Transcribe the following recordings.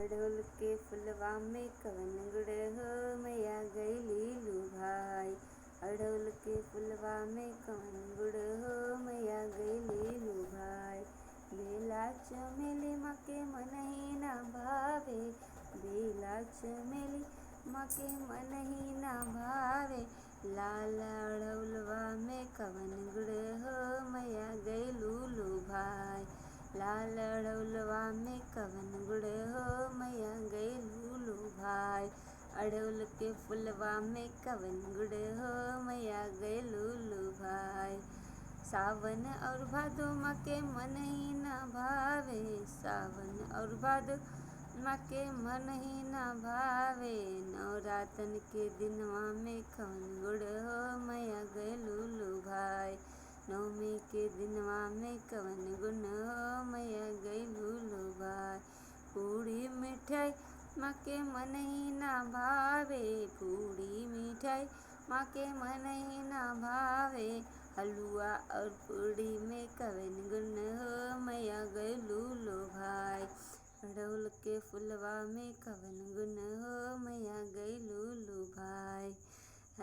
अड़हुल के फुलवा में कवन गुण हो मैया गइली लुभाई। अड़हुल के फुलवा में कवन गुण हो मैया गइली लुभाई। बेला चमेली माँ के मनहि ना भावे, बेला चमेली माँ के मनहि ना भावे। लाल अड़हुलवा में कवन गुण हो मैया गइलू लुभाई। लाल अड़हुलवा में कवन गुण हो मैया गइलू लुभाई। अड़हुल के फुलवा में कवन गुण हो मैया गइलू लुभाई। सावन और भादो माँ के मनहि ना भावे, सावन और भादो माँ के मनहि ना भावे। नवरातन के दिनवा में कवन गुण हो मैया गइलू लुभाई। नवमी के दिनवा में कवन गुण हो मैया गइलू लुभाई। पूड़ी मिठाई माँ के मनहि ना भावे, पूड़ी मिठाई माँ के मनहि ना भावे। हलुआ और पूड़ी में कवन गुण हो मैया गइलू लुभाई। अड़हुल के फुलवा में कवन गुण हो मैया गइलू लुभाई।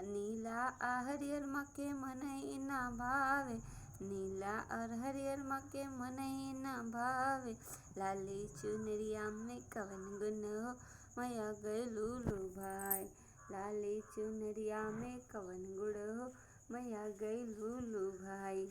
नीला आ हरियर माँ के मनहि ना भावे, नीला और हरियर माँ के मनहि ना भावे। लाली चुनरिया में कवन गुण हो मैया गइलू लुभाई। लाली चुनरिया में कवन गुण हो मैया गइलू लुभाई।